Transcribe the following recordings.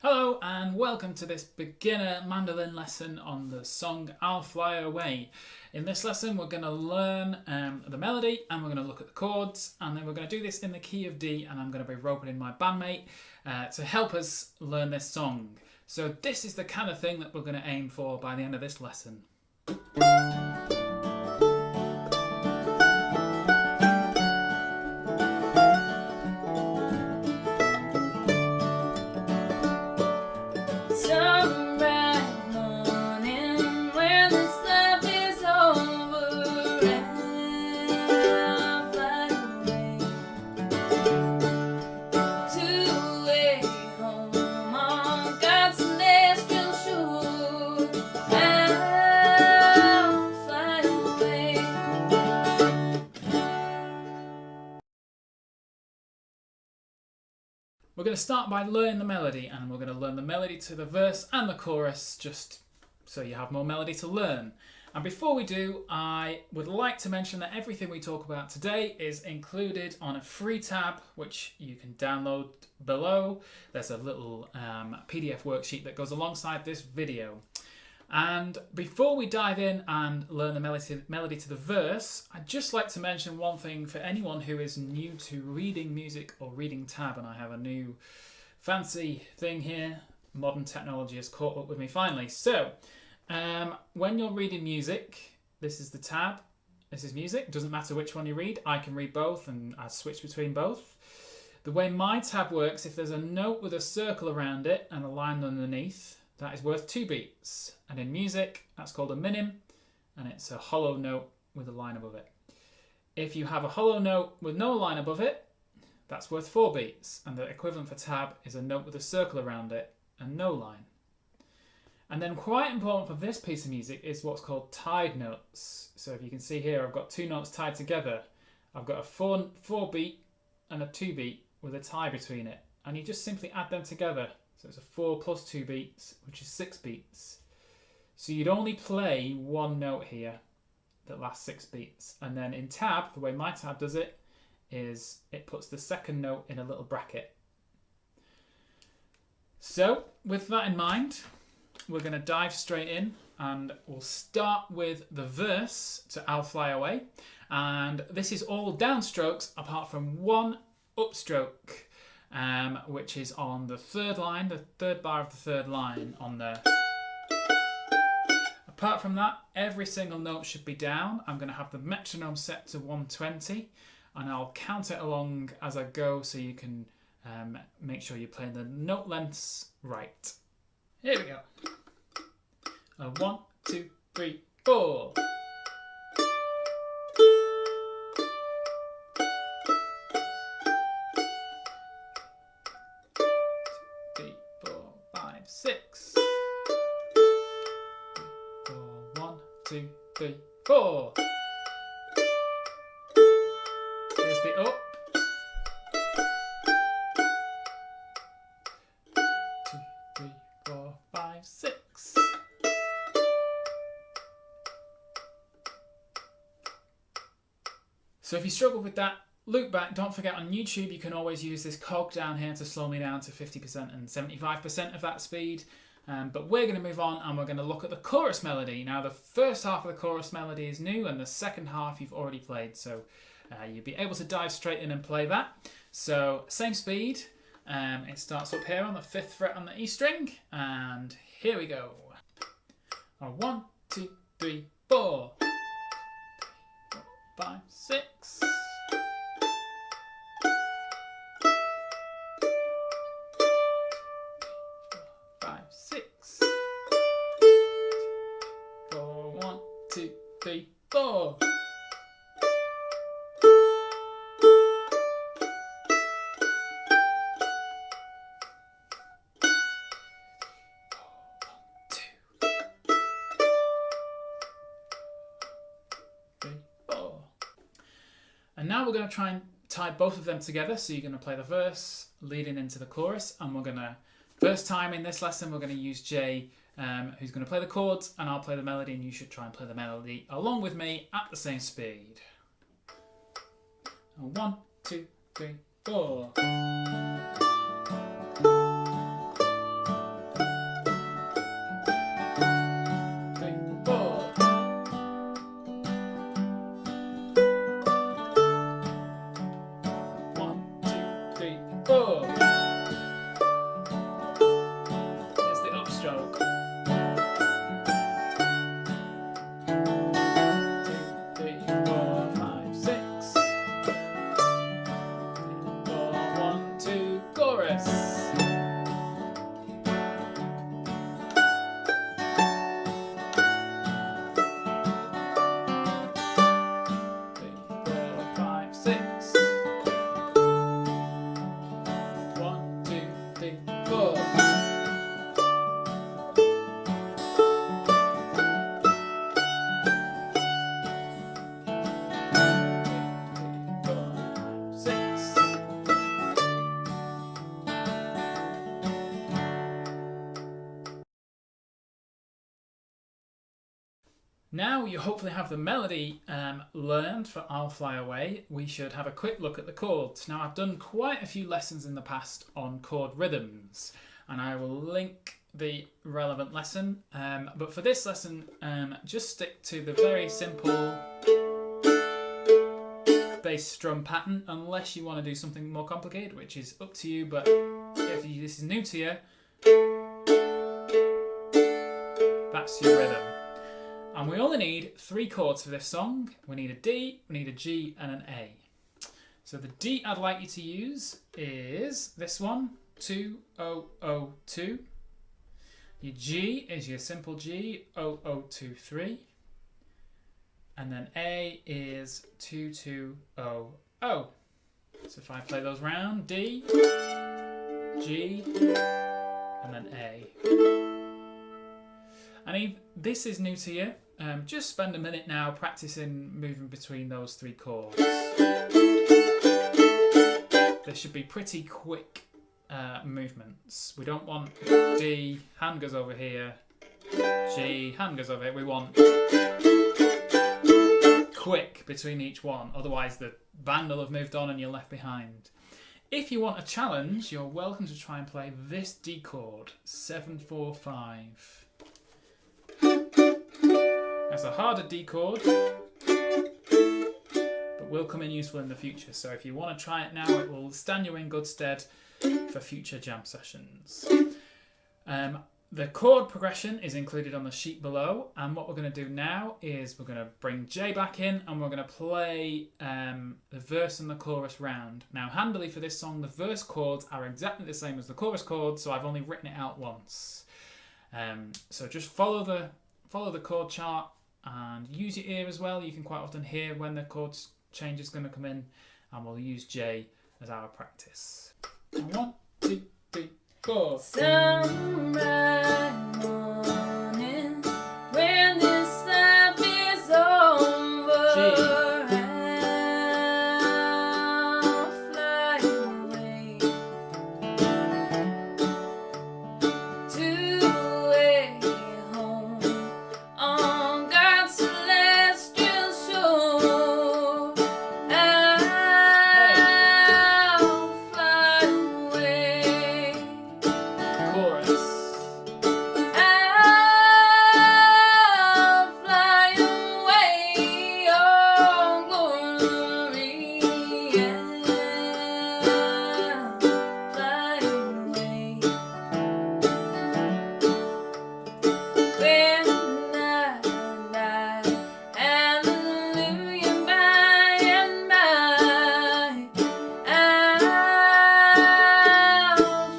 Hello and welcome to this beginner mandolin lesson on the song I'll Fly Away. In this lesson we're going to learn the melody and we're going to look at the chords, and then we're going to do this in the key of D, and I'm going to be roping in my bandmate to help us learn this song. So this is the kind of thing that we're going to aim for by the end of this lesson. We're going to start by learning the melody, and we're going to learn the melody to the verse and the chorus, just so you have more melody to learn. And before we do, I would like to mention that everything we talk about today is included on a free tab, which you can download below. There's a little PDF worksheet that goes alongside this video. And before we dive in and learn the melody to the verse, I'd just like to mention one thing for anyone who is new to reading music or reading tab. And I have a new fancy thing here. Modern technology has caught up with me finally. So when you're reading music, this is the tab. This is music. Doesn't matter which one you read. I can read both and I switch between both. The way my tab works, if there's a note with a circle around it and a line underneath, that is worth 2 beats. And in music, that's called a minim, and it's a hollow note with a line above it. If you have a hollow note with no line above it, that's worth 4 beats. And the equivalent for tab is a note with a circle around it and no line. And then quite important for this piece of music is what's called tied notes. So if you can see here, I've got 2 notes tied together. I've got a 4 beat and a 2 beat with a tie between it. And you just simply add them together. So it's a 4 plus 2 beats, which is 6 beats. So you'd only play one note here that lasts 6 beats. And then in tab, the way my tab does it is it puts the second note in a little bracket. So with that in mind, we're going to dive straight in, and we'll start with the verse to I'll Fly Away. And this is all downstrokes apart from one upstroke. Which is on the third line, the third bar of the third line on there. Apart from that, every single note should be down. I'm going to have the metronome set to 120, and I'll count it along as I go so you can make sure you're playing the note lengths right. Here we go. 1, 2, 3, 4. 6. 1, 2, 3, 4. Here's the up. 2, 3, 4, 5, 6. So if you struggle with that, loop back. Don't forget, on YouTube you can always use this cog down here to slow me down to 50% and 75% of that speed. But we're going to move on and we're going to look at the chorus melody. Now the first half of the chorus melody is new and the second half you've already played. So you'll be able to dive straight in and play that. So same speed. It starts up here on the 5th fret on the E string. And here we go. 1, 2, 3, 4. 5, 6. 5, 6. 4, 1, 2, 3, 4. And now we're going to try and tie both of them together. So you're going to play the verse leading into the chorus, and we're going to, first time in this lesson, we're going to use Jay, who's going to play the chords, and I'll play the melody, and you should try and play the melody along with me at the same speed. 1, 2, 3, 4. 4. Here's the upstroke. 2, 3, 4, 5, 6. 3, 4, 1, 2, chorus. 3, 4, 5, 6. 1, 2, 3, 4. Now you hopefully have the melody learned for I'll Fly Away. We should have a quick look at the chords. Now I've done quite a few lessons in the past on chord rhythms, and I will link the relevant lesson. But for this lesson, just stick to the very simple bass strum pattern, unless you want to do something more complicated, which is up to you. But if this is new to you, that's your rhythm. And we only need 3 chords for this song. We need a D, we need a G, and an A. So the D I'd like you to use is this one, 2, 0, 0, 2. Your G is your simple G, 0, 0, 2, 3. And then A is 2, 2, 0, 0. So if I play those round, D, G, and then A. And if this is new to you, just spend a minute now practicing moving between those 3 chords. They should be pretty quick movements. We don't want D, hand goes over here, G, hand goes over here. We want quick between each one, otherwise the band will have moved on and you're left behind. If you want a challenge, you're welcome to try and play this D chord, 7, 4, 5. That's a harder D chord, but will come in useful in the future. So if you want to try it now, it will stand you in good stead for future jam sessions. The chord progression is included on the sheet below, and what we're going to do now is we're going to bring J back in and we're going to play the verse and the chorus round. Now handily for this song, the verse chords are exactly the same as the chorus chords, so I've only written it out once. So just follow the chord chart and use your ear as well. You can quite often hear when the chord change is going to come in, and we'll use J as our practice. 1, 2, 3, 4. Sunrise morning, when this life is over, G. I'll fly away to a home on God's celestial shore. I'll fly away. Chorus. I'll fly away, oh glory, I'll fly away. When I die, hallelujah, by and by, I'll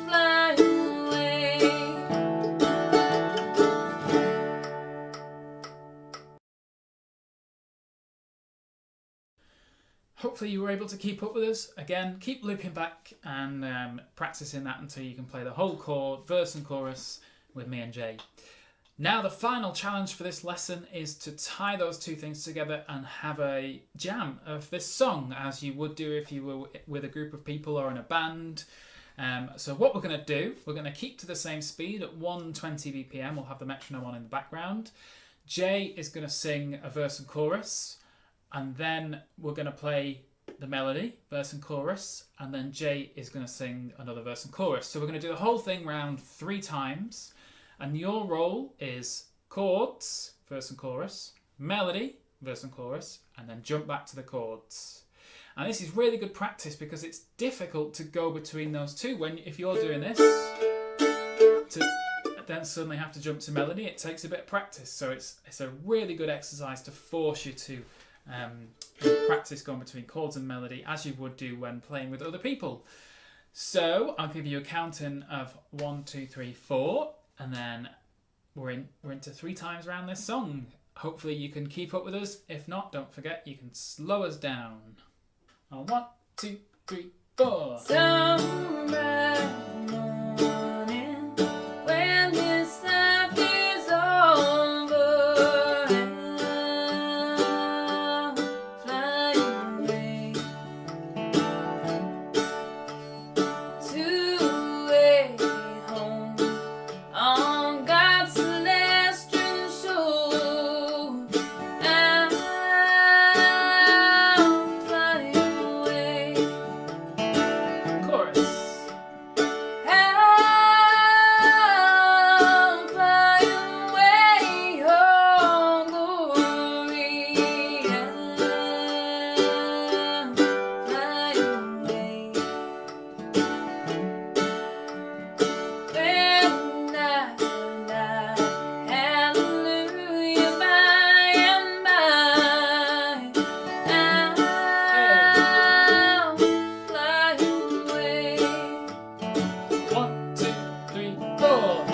fly away. Hopefully you were able to keep up with us. Again, keep looping back and practicing that until you can play the whole chord, verse and chorus with me and Jay. Now the final challenge for this lesson is to tie those 2 things together and have a jam of this song, as you would do if you were with a group of people or in a band. So what we're going to do, we're going to keep to the same speed at 120 BPM. We'll have the metronome on in the background. Jay is going to sing a verse and chorus, and then we're going to play the melody, verse and chorus, and then Jay is going to sing another verse and chorus. So we're going to do the whole thing round 3 times, and your role is chords, verse and chorus, melody, verse and chorus, and then jump back to the chords. And this is really good practice because it's difficult to go between those two. If you're doing this, to then suddenly have to jump to melody, it takes a bit of practice. So it's a really good exercise to force you to practice going between chords and melody as you would do when playing with other people. So I'll give you a counting of 1, 2, 3, 4, and then we're into 3 times around this song. Hopefully you can keep up with us. If not, don't forget you can slow us down. On 1, 2, 3, 4. Sunrise morning, when this life is over, I'll fly away to a home on God's celestial shore. I'll fly away. Chorus. I'll fly away, oh glory. I'll fly away. When I die, hallelujah, by and by, I'll fly away. 1, 2, 3, 4.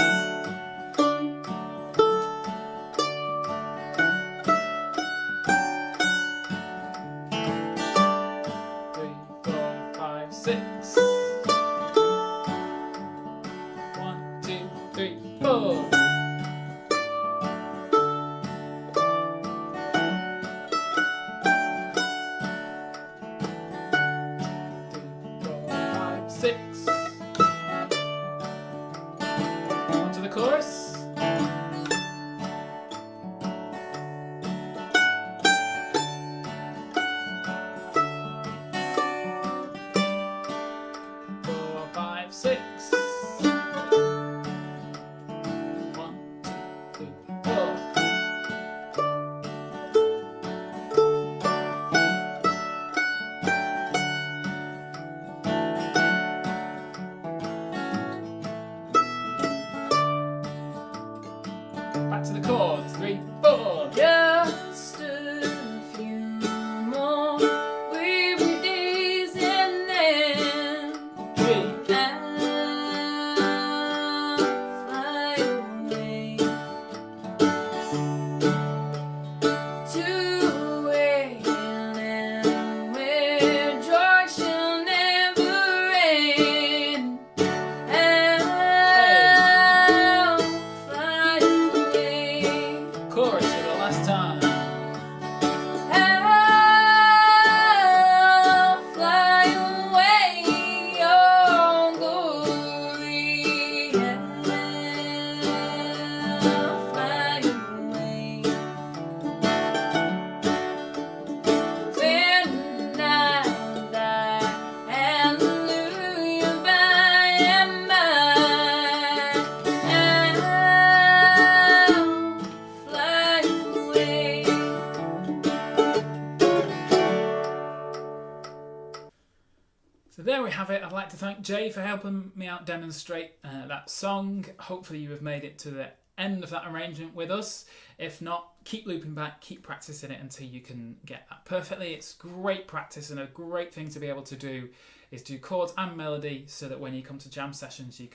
3, 4, 5, 6. 1, 2, 3, 4. 6. On to the chorus. 4, 5, 6. 1, 2, 3, 4. Back to the chords. 3, 4. Just a few more weary days and then 3. I'll fly away to a land where joy shall never end. I'll fly away. Chorus for the last time. I'll fly away, oh glory. I'll fly away. When I die, hallelujah, by and by, I'll fly away. So there we have it. I'd like to thank Jay for helping me out demonstrate that song. Hopefully you have made it to the end of that arrangement with us. If not, keep looping back, keep practicing it until you can get that perfectly. It's great practice, and a great thing to be able to do is do chords and melody so that when you come to jam sessions you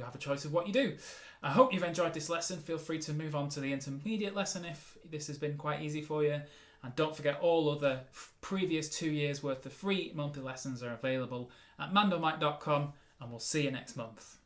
have a choice of what you do. I hope you've enjoyed this lesson. Feel free to move on to the intermediate lesson if this has been quite easy for you. And don't forget, all other previous 2 years worth of free monthly lessons are available at mandolin.com, and we'll see you next month.